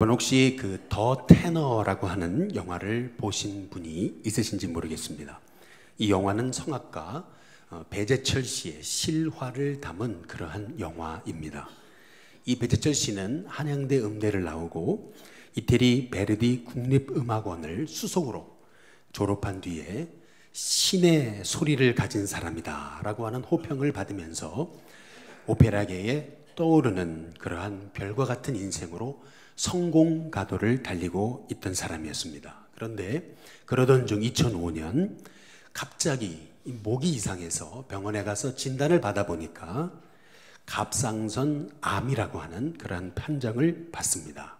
혹시 그 더 테너라고 하는 영화를 보신 분이 있으신지 모르겠습니다. 이 영화는 성악가 배재철 씨의 실화를 담은 그러한 영화입니다. 이 배재철 씨는 한양대 음대를 나오고 이태리 베르디 국립음악원을 수석으로 졸업한 뒤에 신의 소리를 가진 사람이다 라고 하는 호평을 받으면서 오페라계에 떠오르는 그러한 별과 같은 인생으로 성공 가도를 달리고 있던 사람이었습니다. 그런데 그러던 중 2005년 갑자기 목이 이상해서 병원에 가서 진단을 받아보니까 갑상선 암이라고 하는 그러한 판정을 받습니다.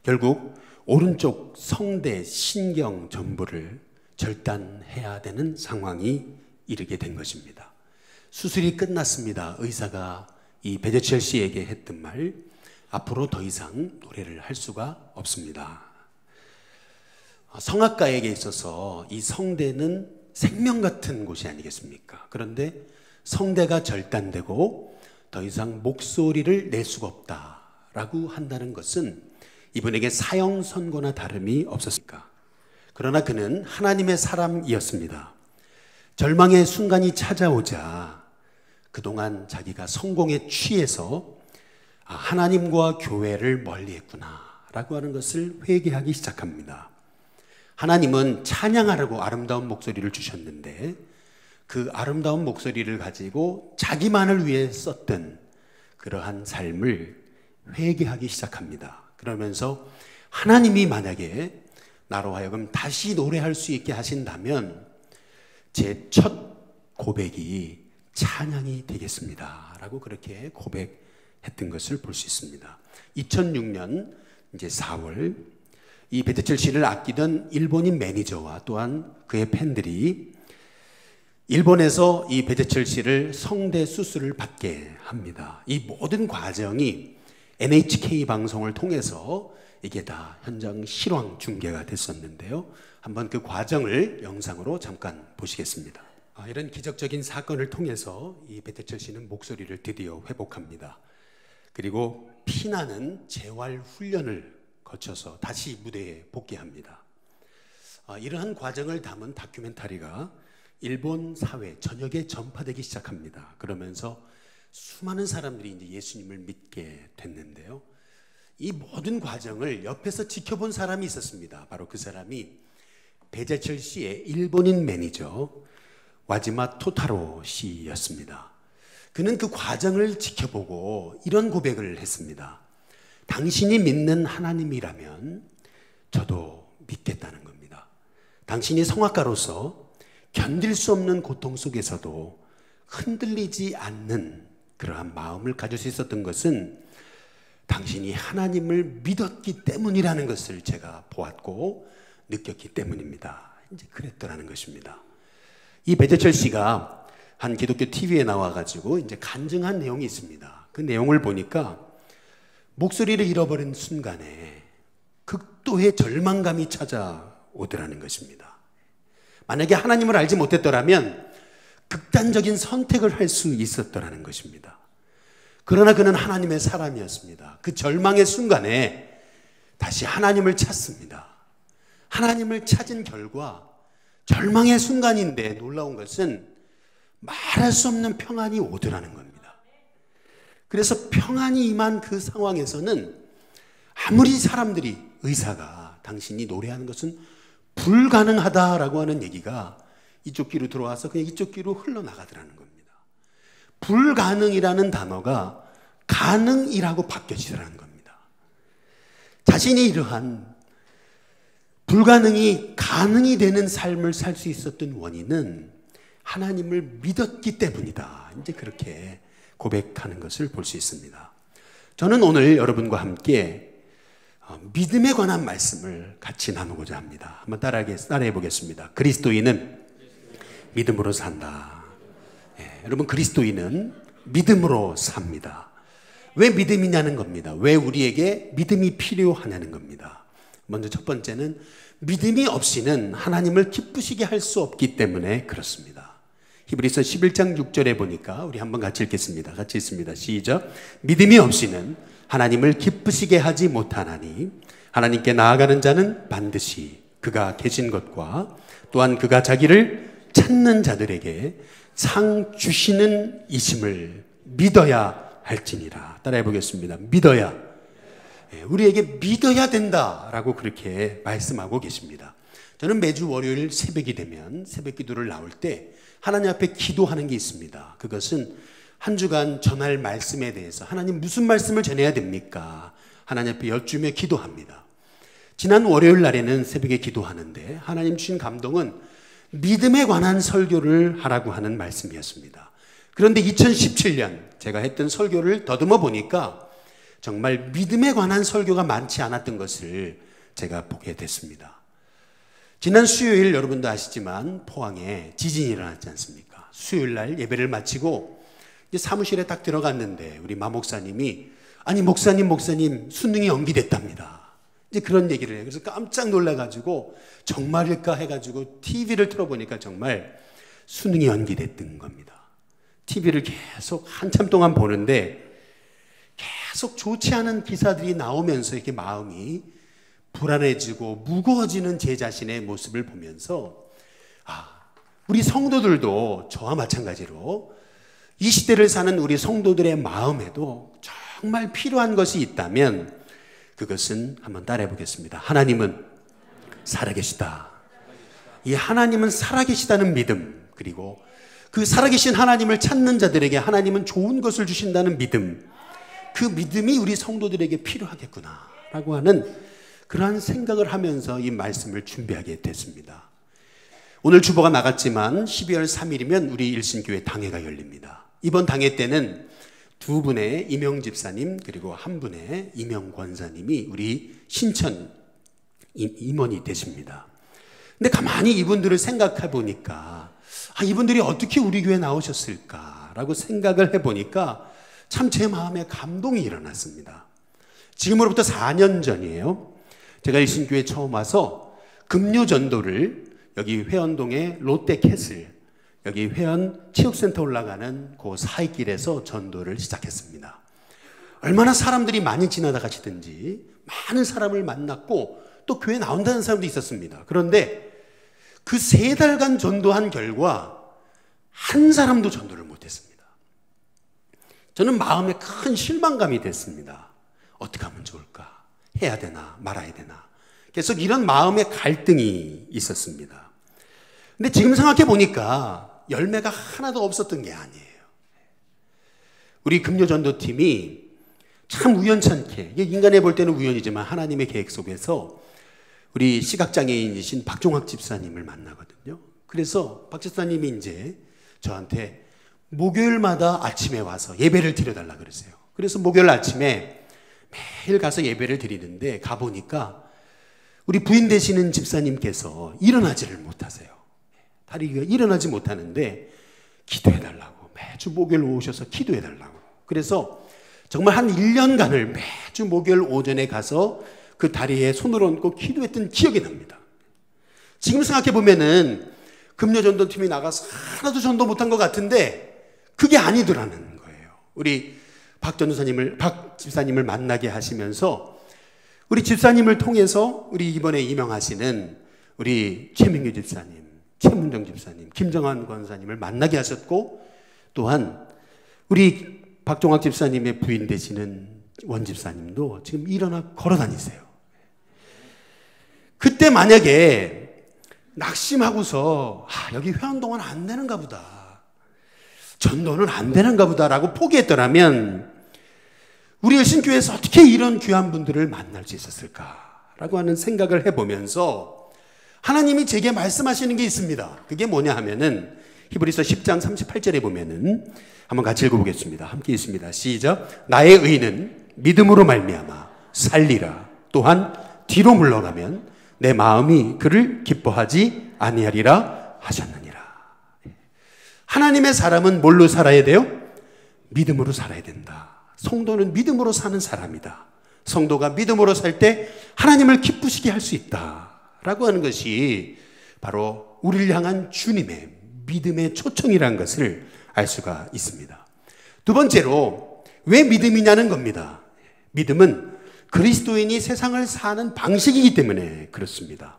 결국 오른쪽 성대 신경 전부를 절단해야 되는 상황이 이르게 된 것입니다. 수술이 끝났습니다. 의사가 이 배재철 씨에게 했던 말, 앞으로 더 이상 노래를 할 수가 없습니다. 성악가에게 있어서 이 성대는 생명 같은 곳이 아니겠습니까? 그런데 성대가 절단되고 더 이상 목소리를 낼 수가 없다라고 한다는 것은 이분에게 사형 선고나 다름이 없었습니까? 그러나 그는 하나님의 사람이었습니다. 절망의 순간이 찾아오자 그동안 자기가 성공에 취해서 하나님과 교회를 멀리했구나 라고 하는 것을 회개하기 시작합니다. 하나님은 찬양하라고 아름다운 목소리를 주셨는데 그 아름다운 목소리를 가지고 자기만을 위해 썼던 그러한 삶을 회개하기 시작합니다. 그러면서 하나님이 만약에 나로 하여금 다시 노래할 수 있게 하신다면 제 첫 고백이 찬양이 되겠습니다 라고 그렇게 고백했던 것을 볼 수 있습니다. 2006년 이제 4월 이 배재철 씨를 아끼던 일본인 매니저와 또한 그의 팬들이 일본에서 이 배재철 씨를 성대 수술을 받게 합니다. 이 모든 과정이 NHK 방송을 통해서 이게 다 현장 실황 중계가 됐었는데요. 한번 그 과정을 영상으로 잠깐 보시겠습니다. 이런 기적적인 사건을 통해서 이 배재철 씨는 목소리를 드디어 회복합니다. 그리고 피나는 재활 훈련을 거쳐서 다시 무대에 복귀합니다. 이러한 과정을 담은 다큐멘터리가 일본 사회 전역에 전파되기 시작합니다. 그러면서 수많은 사람들이 이제 예수님을 믿게 됐는데요. 이 모든 과정을 옆에서 지켜본 사람이 있었습니다. 바로 그 사람이 배재철 씨의 일본인 매니저 와지마 토타로 씨였습니다. 그는 그 과정을 지켜보고 이런 고백을 했습니다. 당신이 믿는 하나님이라면 저도 믿겠다는 겁니다. 당신이 성악가로서 견딜 수 없는 고통 속에서도 흔들리지 않는 그러한 마음을 가질 수 있었던 것은 당신이 하나님을 믿었기 때문이라는 것을 제가 보았고 느꼈기 때문입니다. 이제 그랬더라는 것입니다. 이 배재철 씨가 한 기독교 TV에 나와가지고 이제 간증한 내용이 있습니다. 그 내용을 보니까 목소리를 잃어버린 순간에 극도의 절망감이 찾아오더라는 것입니다. 만약에 하나님을 알지 못했더라면 극단적인 선택을 할 수 있었더라는 것입니다. 그러나 그는 하나님의 사람이었습니다. 그 절망의 순간에 다시 하나님을 찾습니다. 하나님을 찾은 결과 절망의 순간인데 놀라운 것은 말할 수 없는 평안이 오더라는 겁니다. 그래서 평안이 임한 그 상황에서는 아무리 사람들이 의사가 당신이 노래하는 것은 불가능하다라고 하는 얘기가 이쪽 귀로 들어와서 그냥 이쪽 귀로 흘러나가더라는 겁니다. 불가능이라는 단어가 가능이라고 바뀌어지더라는 겁니다. 자신이 이러한 불가능이 가능이 되는 삶을 살 수 있었던 원인은 하나님을 믿었기 때문이다. 이제 그렇게 고백하는 것을 볼 수 있습니다. 저는 오늘 여러분과 함께 믿음에 관한 말씀을 같이 나누고자 합니다. 한번 따라해 보겠습니다. 그리스도인은 믿음으로 산다. 여러분, 그리스도인은 믿음으로 삽니다. 왜 믿음이냐는 겁니다. 왜 우리에게 믿음이 필요하냐는 겁니다. 먼저 첫 번째는 믿음이 없이는 하나님을 기쁘시게 할 수 없기 때문에 그렇습니다. 히브리서 11장 6절에 보니까 우리 한번 같이 읽겠습니다. 같이 읽습니다. 시작. 믿음이 없이는 하나님을 기쁘시게 하지 못하나니 하나님께 나아가는 자는 반드시 그가 계신 것과 또한 그가 자기를 찾는 자들에게 상 주시는 이심을 믿어야 할지니라. 따라해 보겠습니다. 믿어야. 우리에게 믿어야 된다라고 그렇게 말씀하고 계십니다. 저는 매주 월요일 새벽이 되면 새벽 기도를 나올 때 하나님 앞에 기도하는 게 있습니다. 그것은 한 주간 전할 말씀에 대해서 하나님 무슨 말씀을 전해야 됩니까? 하나님 앞에 여쭈며 기도합니다. 지난 월요일 날에는 새벽에 기도하는데 하나님 주신 감동은 믿음에 관한 설교를 하라고 하는 말씀이었습니다. 그런데 2017년 제가 했던 설교를 더듬어 보니까 정말 믿음에 관한 설교가 많지 않았던 것을 제가 보게 됐습니다. 지난 수요일 여러분도 아시지만 포항에 지진이 일어났지 않습니까? 수요일 날 예배를 마치고 이제 사무실에 딱 들어갔는데 우리 마 목사님이 아니 목사님 수능이 연기됐답니다. 이제 그런 얘기를 해요. 그래서 깜짝 놀라가지고 정말일까 해가지고 TV를 틀어보니까 정말 수능이 연기됐던 겁니다. TV를 계속 한참 동안 보는데 계속 좋지 않은 기사들이 나오면서 이렇게 마음이 불안해지고 무거워지는 제 자신의 모습을 보면서 우리 성도들도 저와 마찬가지로 이 시대를 사는 우리 성도들의 마음에도 정말 필요한 것이 있다면 그것은 한번 따라해 보겠습니다. 하나님은 살아계시다. 이 하나님은 살아계시다는 믿음, 그리고 그 살아계신 하나님을 찾는 자들에게 하나님은 좋은 것을 주신다는 믿음, 그 믿음이 우리 성도들에게 필요하겠구나 라고 하는 그러한 생각을 하면서 이 말씀을 준비하게 됐습니다. 오늘 주보가 나갔지만 12월 3일이면 우리 일신교회 당회가 열립니다. 이번 당회 때는 두 분의 이명 집사님 그리고 한 분의 이명 권사님이 우리 신천 임원이 되십니다. 근데 가만히 이분들을 생각해 보니까 이분들이 어떻게 우리 교회에 나오셨을까라고 생각을 해보니까 참 제 마음에 감동이 일어났습니다. 지금으로부터 4년 전이에요. 제가 일신교회에 처음 와서 금요 전도를 여기 회원동의 롯데캐슬 여기 회원 체육센터 올라가는 그 사이길에서 전도를 시작했습니다. 얼마나 사람들이 많이 지나가시든지 많은 사람을 만났고 또 교회 나온다는 사람도 있었습니다. 그런데 그 3달간 전도한 결과 한 사람도 전도를 못했습니다. 저는 마음에 큰 실망감이 됐습니다. 어떻게 하면 좋을까? 해야 되나 말아야 되나? 계속 이런 마음의 갈등이 있었습니다. 근데 지금 생각해 보니까 열매가 하나도 없었던 게 아니에요. 우리 금요전도팀이 참 우연찮게, 인간에 볼 때는 우연이지만 하나님의 계획 속에서 우리 시각장애인이신 박종학 집사님을 만나거든요. 그래서 박 집사님이 이제 저한테 목요일마다 아침에 와서 예배를 드려달라 그랬어요. 그래서 목요일 아침에 매일 가서 예배를 드리는데 가보니까 우리 부인 되시는 집사님께서 일어나지를 못하세요. 다리가 일어나지 못하는데 기도해달라고 매주 목요일 오셔서 기도해달라고. 그래서 정말 한 1년간을 매주 목요일 오전에 가서 그 다리에 손을 얹고 기도했던 기억이 납니다. 지금 생각해보면은 금요전도팀이 나가서 하나도 전도 못한 것 같은데 그게 아니더라는 거예요. 우리 박 집사님을 만나게 하시면서 우리 집사님을 통해서 우리 이번에 임명하시는 우리 최민규 집사님, 최문정 집사님, 김정환 권사님을 만나게 하셨고 또한 우리 박종학 집사님의 부인 되시는 원 집사님도 지금 일어나 걸어 다니세요. 그때 만약에 낙심하고서 여기 회원동은 안 되는가 보다, 전도는 안 되는가 보다라고 포기했더라면 우리 일신교회에서 어떻게 이런 귀한 분들을 만날 수 있었을까라고 하는 생각을 해보면서 하나님이 제게 말씀하시는 게 있습니다. 그게 뭐냐 하면은 히브리서 10장 38절에 보면은 한번 같이 읽어보겠습니다. 함께 있습니다. 시작. 나의 의는 믿음으로 말미암아 살리라. 또한 뒤로 물러가면 내 마음이 그를 기뻐하지 아니하리라 하셨느니라. 하나님의 사람은 뭘로 살아야 돼요? 믿음으로 살아야 된다. 성도는 믿음으로 사는 사람이다. 성도가 믿음으로 살 때 하나님을 기쁘시게 할 수 있다라고 하는 것이 바로 우리를 향한 주님의 믿음의 초청이라는 것을 알 수가 있습니다. 두 번째로 왜 믿음이냐는 겁니다. 믿음은 그리스도인이 세상을 사는 방식이기 때문에 그렇습니다.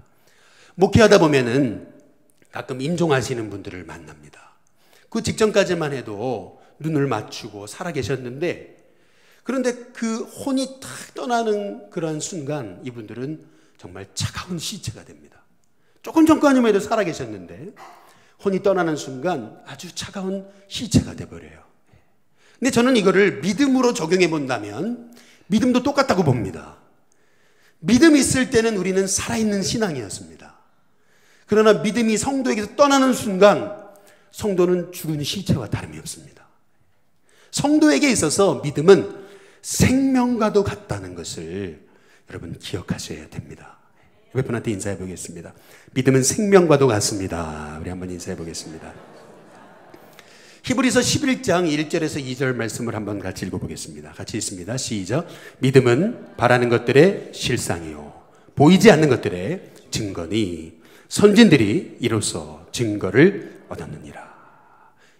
목회하다 보면은 가끔 임종하시는 분들을 만납니다. 그 직전까지만 해도 눈을 맞추고 살아계셨는데, 그런데 그 혼이 탁 떠나는 그런 순간 이분들은 정말 차가운 시체가 됩니다. 조금 전까지만 해도 살아계셨는데 혼이 떠나는 순간 아주 차가운 시체가 돼버려요. 근데 저는 이거를 믿음으로 적용해 본다면 믿음도 똑같다고 봅니다. 믿음이 있을 때는 우리는 살아있는 신앙이었습니다. 그러나 믿음이 성도에게서 떠나는 순간 성도는 죽은 시체와 다름이 없습니다. 성도에게 있어서 믿음은 생명과도 같다는 것을 여러분 기억하셔야 됩니다. 옆에 분한테 인사해 보겠습니다. 믿음은 생명과도 같습니다. 우리 한번 인사해 보겠습니다. 히브리서 11장 1절에서 2절 말씀을 한번 같이 읽어보겠습니다. 같이 읽습니다. 시작. 믿음은 바라는 것들의 실상이요 보이지 않는 것들의 증거니 선진들이 이로써 증거를 얻었느니라.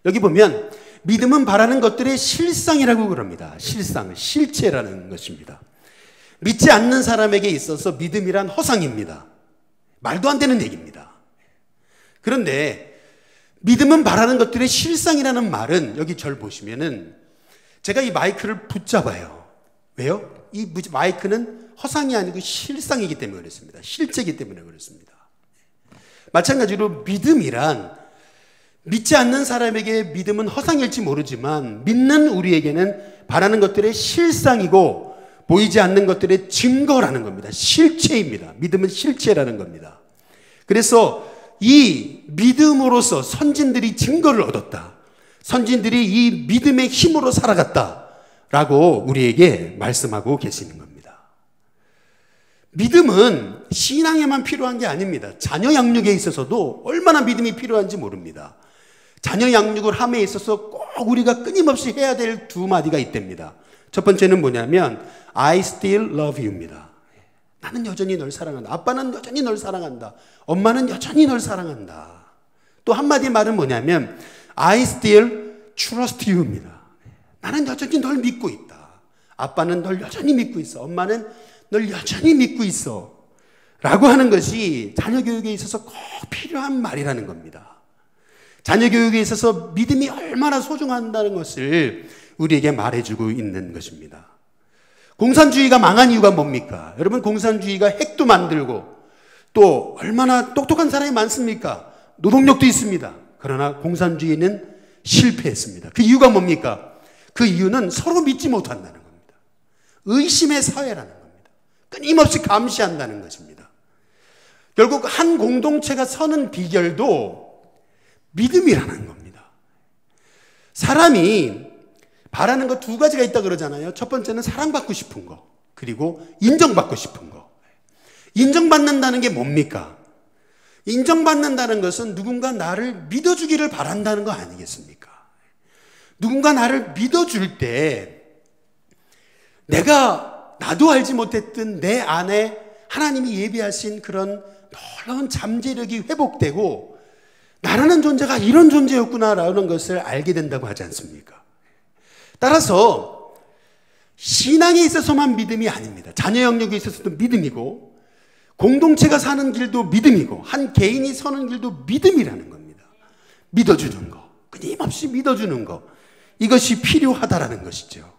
여기 보면 믿음은 바라는 것들의 실상이라고 그럽니다. 실상, 실체라는 것입니다. 믿지 않는 사람에게 있어서 믿음이란 허상입니다. 말도 안 되는 얘기입니다. 그런데 믿음은 바라는 것들의 실상이라는 말은 여기 절 보시면은 제가 이 마이크를 붙잡아요. 왜요? 이 마이크는 허상이 아니고 실상이기 때문에 그렇습니다. 실제이기 때문에 그렇습니다. 마찬가지로 믿음이란 믿지 않는 사람에게 믿음은 허상일지 모르지만 믿는 우리에게는 바라는 것들의 실상이고 보이지 않는 것들의 증거라는 겁니다. 실체입니다. 믿음은 실체라는 겁니다. 그래서 이 믿음으로써 선진들이 증거를 얻었다. 선진들이 이 믿음의 힘으로 살아갔다라고 우리에게 말씀하고 계시는 겁니다. 믿음은 신앙에만 필요한 게 아닙니다. 자녀 양육에 있어서도 얼마나 믿음이 필요한지 모릅니다. 자녀 양육을 함에 있어서 꼭 우리가 끊임없이 해야 될 두 마디가 있답니다. 첫 번째는 뭐냐면 I still love you입니다. 나는 여전히 널 사랑한다. 아빠는 여전히 널 사랑한다. 엄마는 여전히 널 사랑한다. 또 한마디 말은 뭐냐면 I still trust you입니다. 나는 여전히 널 믿고 있다. 아빠는 널 여전히 믿고 있어. 엄마는 널 여전히 믿고 있어. 라고 하는 것이 자녀 교육에 있어서 꼭 필요한 말이라는 겁니다. 자녀 교육에 있어서 믿음이 얼마나 소중한다는 것을 우리에게 말해주고 있는 것입니다. 공산주의가 망한 이유가 뭡니까? 여러분, 공산주의가 핵도 만들고 또 얼마나 똑똑한 사람이 많습니까? 노동력도 있습니다. 그러나 공산주의는 실패했습니다. 그 이유가 뭡니까? 그 이유는 서로 믿지 못한다는 겁니다. 의심의 사회라는 겁니다. 끊임없이 감시한다는 것입니다. 결국 한 공동체가 서는 비결도 믿음이라는 겁니다. 사람이 바라는 것 두 가지가 있다 그러잖아요. 첫 번째는 사랑받고 싶은 거, 그리고 인정받고 싶은 거. 인정받는다는 게 뭡니까? 인정받는다는 것은 누군가 나를 믿어주기를 바란다는 거 아니겠습니까? 누군가 나를 믿어줄 때 나도 알지 못했던 내 안에 하나님이 예비하신 그런 놀라운 잠재력이 회복되고 나라는 존재가 이런 존재였구나라는 것을 알게 된다고 하지 않습니까? 따라서 신앙에 있어서만 믿음이 아닙니다. 자녀 영역에 있어서도 믿음이고 공동체가 사는 길도 믿음이고 한 개인이 서는 길도 믿음이라는 겁니다. 믿어주는 거, 끊임없이 믿어주는 거, 이것이 필요하다라는 것이죠.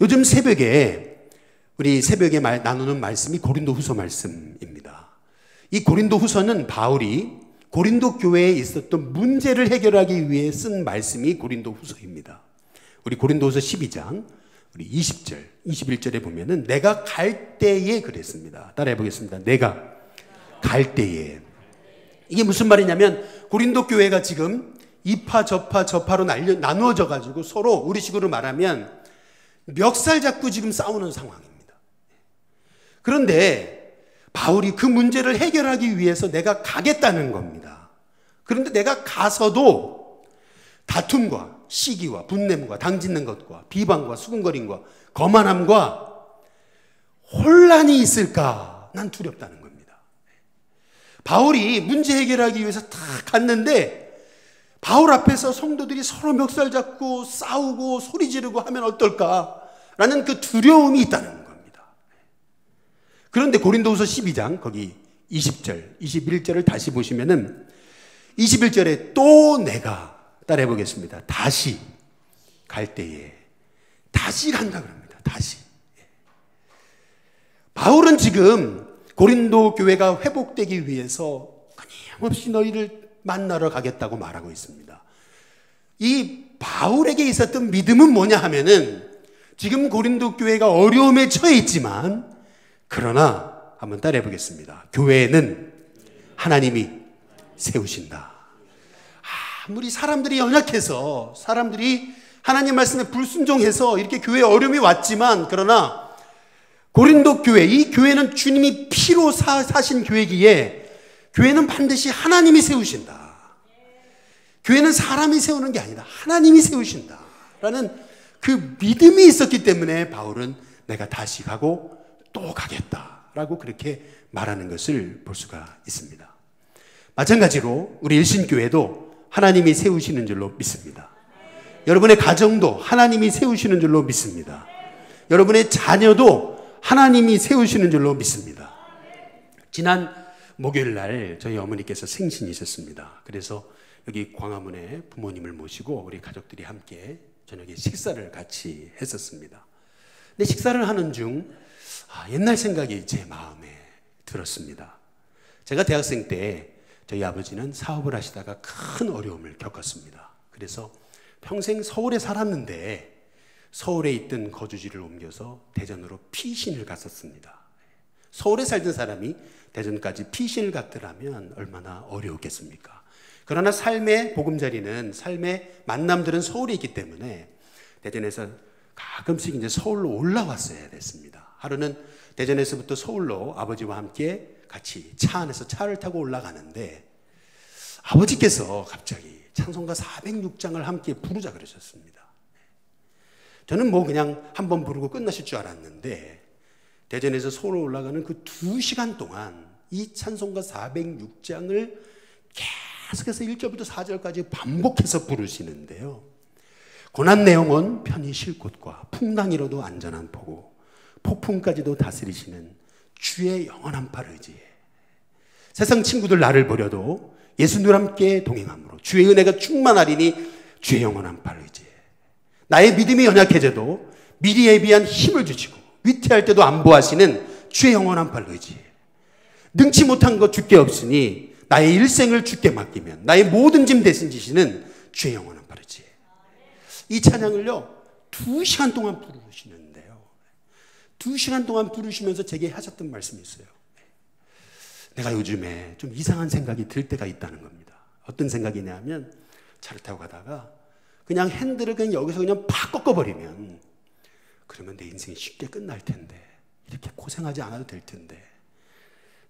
요즘 새벽에 우리 새벽에 나누는 말씀이 고린도후서 말씀입니다. 이 고린도후서는 바울이 고린도 교회에 있었던 문제를 해결하기 위해 쓴 말씀이 고린도후서입니다. 우리 고린도후서 12장 우리 20절, 21절에 보면은 내가 갈 때에 그랬습니다. 따라해 보겠습니다. 내가 갈 때에. 이게 무슨 말이냐면 고린도 교회가 지금 이파 저파로 나누어져 가지고 서로 우리식으로 말하면 멱살 잡고 지금 싸우는 상황입니다. 그런데 바울이 그 문제를 해결하기 위해서 내가 가겠다는 겁니다. 그런데 내가 가서도 다툼과 시기와 분냄과 당짓는 것과 비방과 수군거림과 거만함과 혼란이 있을까? 난 두렵다는 겁니다. 바울이 문제 해결하기 위해서 다 갔는데 바울 앞에서 성도들이 서로 멱살 잡고 싸우고 소리 지르고 하면 어떨까? 라는 그 두려움이 있다는 겁니다. 그런데 고린도후서 12장 거기 20절, 21절을 다시 보시면은 21절에 또 내가 따라해 보겠습니다. 다시 갈 때에 다시 간다 그럽니다. 다시. 바울은 지금 고린도 교회가 회복되기 위해서 끊임없이 너희를 만나러 가겠다고 말하고 있습니다. 이 바울에게 있었던 믿음은 뭐냐 하면은 지금 고린도 교회가 어려움에 처해 있지만 그러나 한번 따라해 보겠습니다. 교회는 하나님이 세우신다. 아무리 사람들이 연약해서 사람들이 하나님 말씀에 불순종해서 이렇게 교회에 어려움이 왔지만 그러나 고린도 교회, 이 교회는 주님이 피로 사신 교회기에 교회는 반드시 하나님이 세우신다. 교회는 사람이 세우는 게 아니다. 하나님이 세우신다. 라는 그 믿음이 있었기 때문에 바울은 내가 다시 가고 또 가겠다. 라고 그렇게 말하는 것을 볼 수가 있습니다. 마찬가지로 우리 일신교회도 하나님이 세우시는 줄로 믿습니다. 여러분의 가정도 하나님이 세우시는 줄로 믿습니다. 여러분의 자녀도 하나님이 세우시는 줄로 믿습니다. 지난 목요일 날 저희 어머니께서 생신이셨습니다. 그래서 여기 광화문에 부모님을 모시고 우리 가족들이 함께 저녁에 식사를 같이 했었습니다. 근데 식사를 하는 중 옛날 생각이 제 마음에 들었습니다. 제가 대학생 때 저희 아버지는 사업을 하시다가 큰 어려움을 겪었습니다. 그래서 평생 서울에 살았는데 서울에 있던 거주지를 옮겨서 대전으로 피신을 갔었습니다. 서울에 살던 사람이 대전까지 피신을 갔더라면 얼마나 어려웠겠습니까? 그러나 삶의 보금자리는, 삶의 만남들은 서울에 있기 때문에 대전에서 가끔씩 이제 서울로 올라왔어야 됐습니다. 하루는 대전에서부터 서울로 아버지와 함께 같이 차 안에서 차를 타고 올라가는데 아버지께서 갑자기 찬송가 406장을 함께 부르자 그러셨습니다. 저는 뭐 그냥 한번 부르고 끝나실 줄 알았는데 대전에서 서울로 올라가는 그 2시간 동안 이 찬송가 406장을 계속해서 1절부터 4절까지 반복해서 부르시는데요. 고난 내용은 편히 쉴 곳과 풍랑이로도 안전한 포고 폭풍까지도 다스리시는 주의 영원한 팔을 의지해 세상 친구들 나를 버려도 예수님과 함께 동행함으로 주의 은혜가 충만하리니 주의 영원한 팔을 의지해 나의 믿음이 연약해져도 미리 예비한 힘을 주시고 위태할 때도 안보하시는 주의 영원한 팔을 의지해 능치 못한 것 주께 없으니 나의 일생을 주께 맡기면 나의 모든 짐 대신 지시는 주의 영원한 팔을 의지해. 이 찬양을요 2시간 동안 부르시는데요 2시간 동안 부르시면서 제게 하셨던 말씀이 있어요. 내가 요즘에 좀 이상한 생각이 들 때가 있다는 겁니다. 어떤 생각이냐 하면 차를 타고 가다가 그냥 핸들을 그냥 여기서 그냥 팍 꺾어버리면 그러면 내 인생이 쉽게 끝날 텐데 이렇게 고생하지 않아도 될 텐데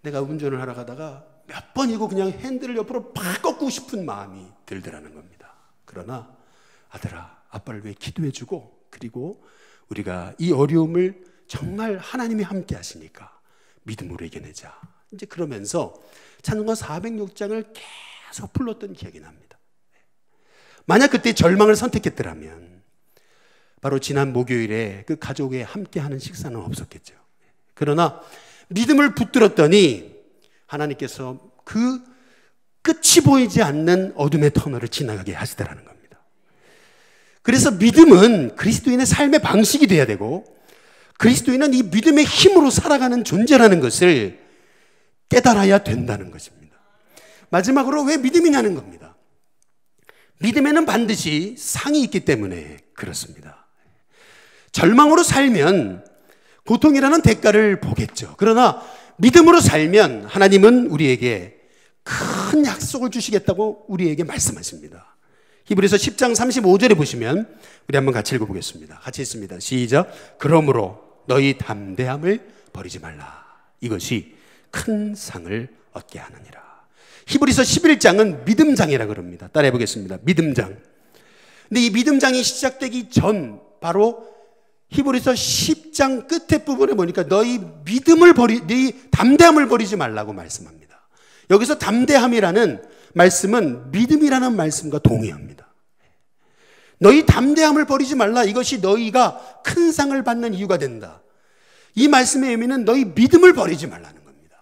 내가 운전을 하러 가다가 몇 번이고 그냥 핸들을 옆으로 팍 꺾고 싶은 마음이 들더라는 겁니다. 그러나 아들아 아빠를 위해 기도해주고 그리고 우리가 이 어려움을 정말 하나님이 함께 하시니까 믿음으로 이겨내자. 이제 그러면서 찬송가 406장을 계속 불렀던 기억이 납니다. 만약 그때 절망을 선택했더라면 바로 지난 목요일에 그 가족에 함께하는 식사는 없었겠죠. 그러나 믿음을 붙들었더니 하나님께서 그 끝이 보이지 않는 어둠의 터널을 지나가게 하시더라는 겁니다. 그래서 믿음은 그리스도인의 삶의 방식이 돼야 되고 그리스도인은 이 믿음의 힘으로 살아가는 존재라는 것을 깨달아야 된다는 것입니다. 마지막으로 왜 믿음이냐는 겁니다. 믿음에는 반드시 상이 있기 때문에 그렇습니다. 절망으로 살면 고통이라는 대가를 보겠죠. 그러나 믿음으로 살면 하나님은 우리에게 큰 약속을 주시겠다고 우리에게 말씀하십니다. 히브리서 10장 35절에 보시면 우리 한번 같이 읽어보겠습니다. 같이 읽습니다. 시작. 그러므로 너희 담대함을 버리지 말라. 이것이 큰 상을 얻게 하느니라. 히브리서 11장은 믿음장이라 그럽니다. 따라해 보겠습니다. 믿음장. 근데 이 믿음장이 시작되기 전 바로 히브리서 10장 끝에 부분에 보니까 너희 담대함을 버리지 말라고 말씀합니다. 여기서 담대함이라는 말씀은 믿음이라는 말씀과 동의합니다. 너희 담대함을 버리지 말라. 이것이 너희가 큰 상을 받는 이유가 된다. 이 말씀의 의미는 너희 믿음을 버리지 말라는 겁니다.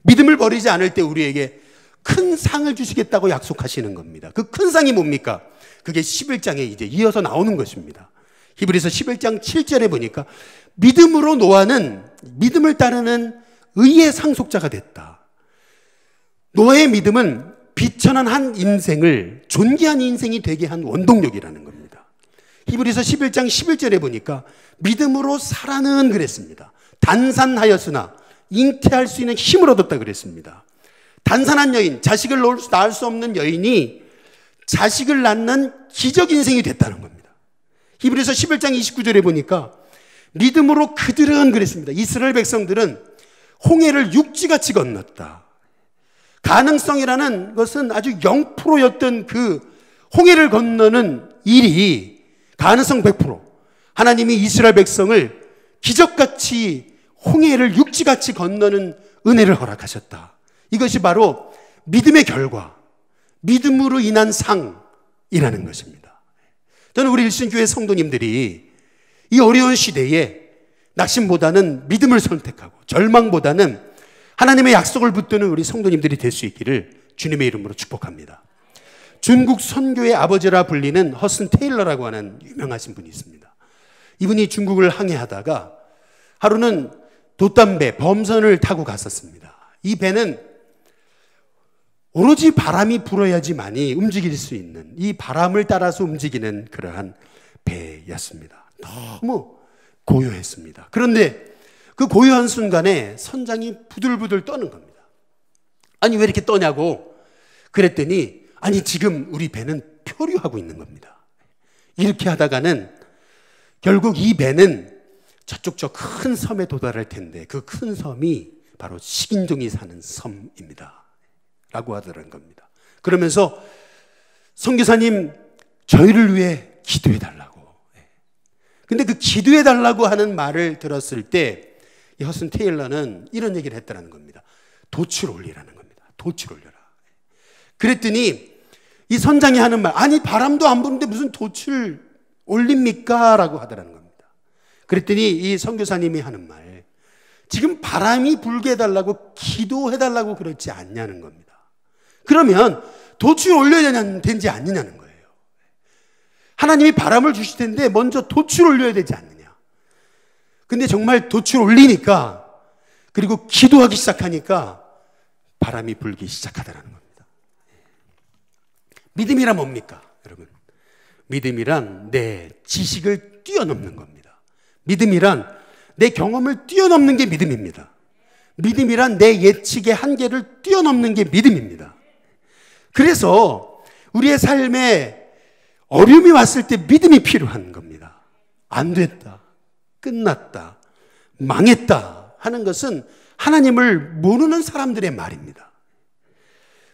믿음을 버리지 않을 때 우리에게 큰 상을 주시겠다고 약속하시는 겁니다. 그 큰 상이 뭡니까? 그게 11장에 이제 이어서 나오는 것입니다. 히브리서 11장 7절에 보니까 믿음으로 노아는 믿음을 따르는 의의 상속자가 됐다. 노아의 믿음은 비천한 한 인생을 존귀한 인생이 되게 한 원동력이라는 겁니다. 히브리서 11장 11절에 보니까 믿음으로 사라는 그랬습니다. 단산하였으나 잉태할 수 있는 힘을 얻었다 그랬습니다. 단산한 여인, 자식을 낳을 수 없는 여인이 자식을 낳는 기적 인생이 됐다는 겁니다. 히브리서 11장 29절에 보니까 믿음으로 그들은 그랬습니다. 이스라엘 백성들은 홍해를 육지같이 건넜다. 가능성이라는 것은 아주 0%였던 그 홍해를 건너는 일이 가능성 100%. 하나님이 이스라엘 백성을 기적같이 홍해를 육지같이 건너는 은혜를 허락하셨다. 이것이 바로 믿음의 결과, 믿음으로 인한 상이라는 것입니다. 저는 우리 일신교회 성도님들이 이 어려운 시대에 낙심보다는 믿음을 선택하고 절망보다는 하나님의 약속을 붙드는 우리 성도님들이 될 수 있기를 주님의 이름으로 축복합니다. 중국 선교의 아버지라 불리는 허슨 테일러라고 하는 유명하신 분이 있습니다. 이분이 중국을 항해하다가 하루는 돛담배, 범선을 타고 갔었습니다. 이 배는 오로지 바람이 불어야지만이 움직일 수 있는, 이 바람을 따라서 움직이는 그러한 배였습니다. 너무 고요했습니다. 그런데 그 고요한 순간에 선장이 부들부들 떠는 겁니다. 아니 왜 이렇게 떠냐고 그랬더니 아니 지금 우리 배는 표류하고 있는 겁니다. 이렇게 하다가는 결국 이 배는 저쪽 저 큰 섬에 도달할 텐데 그 큰 섬이 바로 식인종이 사는 섬입니다 라고 하더라는 겁니다. 그러면서 선교사님 저희를 위해 기도해 달라고. 근데 그 기도해 달라고 하는 말을 들었을 때 이 허슨 테일러는 이런 얘기를 했다는 겁니다. 돛을 올리라는 겁니다. 돛을 올려라. 그랬더니 이 선장이 하는 말, 아니 바람도 안 부는데 무슨 돛을 올립니까? 라고 하더라는 겁니다. 그랬더니 이 선교사님이 하는 말, 지금 바람이 불게 해달라고 기도해달라고 그렇지 않냐는 겁니다. 그러면 돛을 올려야 되지 않느냐는 거예요. 하나님이 바람을 주실 텐데 먼저 돛을 올려야 되지 않느냐. 근데 정말 돛을 올리니까 그리고 기도하기 시작하니까 바람이 불기 시작하더라는 겁니다. 믿음이란 뭡니까? 여러분, 믿음이란 내 지식을 뛰어넘는 겁니다. 믿음이란 내 경험을 뛰어넘는 게 믿음입니다. 믿음이란 내 예측의 한계를 뛰어넘는 게 믿음입니다. 그래서 우리의 삶에 어려움이 왔을 때 믿음이 필요한 겁니다. 안 됐다, 끝났다, 망했다 하는 것은 하나님을 모르는 사람들의 말입니다.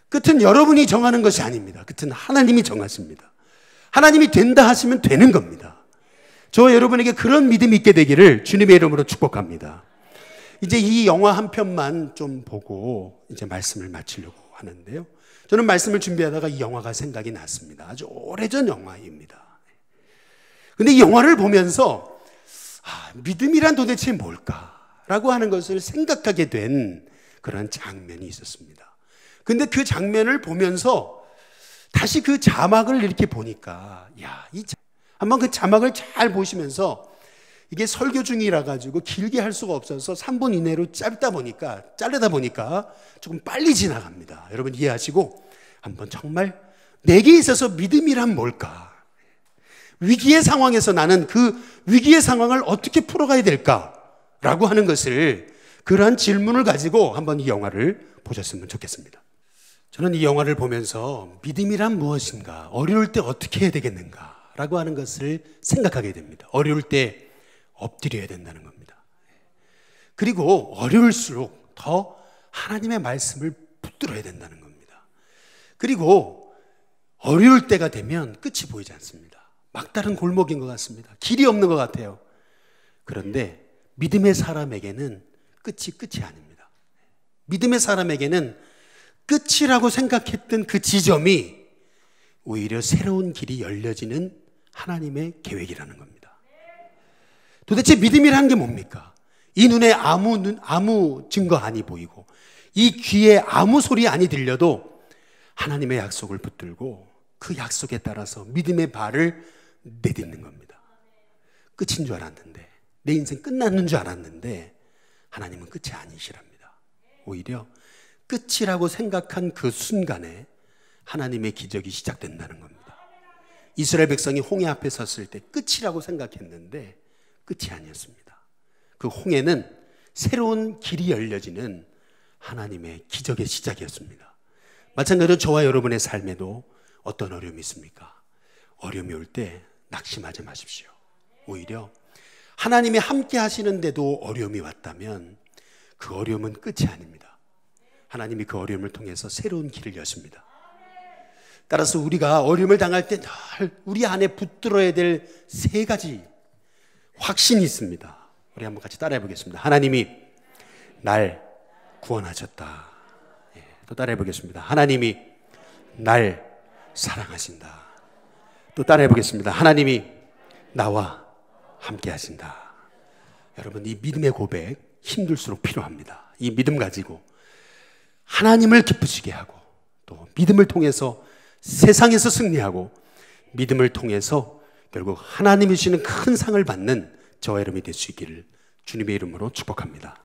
끝은 여러분이 정하는 것이 아닙니다. 끝은 하나님이 정하십니다. 하나님이 된다 하시면 되는 겁니다. 저 여러분에게 그런 믿음이 있게 되기를 주님의 이름으로 축복합니다. 이제 이 영화 한 편만 좀 보고 이제 말씀을 마치려고 하는데요. 저는 말씀을 준비하다가 이 영화가 생각이 났습니다. 아주 오래전 영화입니다. 근데 이 영화를 보면서 믿음이란 도대체 뭘까라고 하는 것을 생각하게 된 그런 장면이 있었습니다. 근데 그 장면을 보면서 다시 그 자막을 이렇게 보니까 한번 그 자막을 잘 보시면서 이게 설교 중이라 가지고 길게 할 수가 없어서 3분 이내로 자르다 보니까 조금 빨리 지나갑니다. 여러분 이해하시고 한번 정말 내게 있어서 믿음이란 뭘까? 위기의 상황에서 나는 그 위기의 상황을 어떻게 풀어가야 될까라고 하는 것을, 그러한 질문을 가지고 한번 이 영화를 보셨으면 좋겠습니다. 저는 이 영화를 보면서 믿음이란 무엇인가, 어려울 때 어떻게 해야 되겠는가라고 하는 것을 생각하게 됩니다. 어려울 때 엎드려야 된다는 겁니다. 그리고 어려울수록 더 하나님의 말씀을 붙들어야 된다는 겁니다. 그리고 어려울 때가 되면 끝이 보이지 않습니다. 막다른 골목인 것 같습니다. 길이 없는 것 같아요. 그런데 믿음의 사람에게는 끝이 아닙니다. 믿음의 사람에게는 끝이라고 생각했던 그 지점이 오히려 새로운 길이 열려지는 하나님의 계획이라는 겁니다. 도대체 믿음이라는 게 뭡니까? 이 눈에 아무 증거 아니 보이고 이 귀에 아무 소리 아니 들려도 하나님의 약속을 붙들고 그 약속에 따라서 믿음의 발을 내딛는 겁니다. 끝인 줄 알았는데, 내 인생 끝났는 줄 알았는데 하나님은 끝이 아니시랍니다. 오히려 끝이라고 생각한 그 순간에 하나님의 기적이 시작된다는 겁니다. 이스라엘 백성이 홍해 앞에 섰을 때 끝이라고 생각했는데 끝이 아니었습니다. 그 홍해는 새로운 길이 열려지는 하나님의 기적의 시작이었습니다. 마찬가지로 저와 여러분의 삶에도 어떤 어려움이 있습니까? 어려움이 올 때 낙심하지 마십시오. 오히려 하나님이 함께 하시는데도 어려움이 왔다면 그 어려움은 끝이 아닙니다. 하나님이 그 어려움을 통해서 새로운 길을 여십니다. 따라서 우리가 어려움을 당할 때 늘 우리 안에 붙들어야 될 세 가지 확신이 있습니다. 우리 한번 같이 따라해 보겠습니다. 하나님이 날 구원하셨다. 또 따라해 보겠습니다. 하나님이 날 사랑하신다. 또 따라해 보겠습니다. 하나님이 나와 함께 하신다. 여러분, 이 믿음의 고백 힘들수록 필요합니다. 이 믿음 가지고 하나님을 기쁘시게 하고 또 믿음을 통해서 세상에서 승리하고 믿음을 통해서 결국 하나님이 주시는 큰 상을 받는 저와 여러분이 될 수 있기를 주님의 이름으로 축복합니다.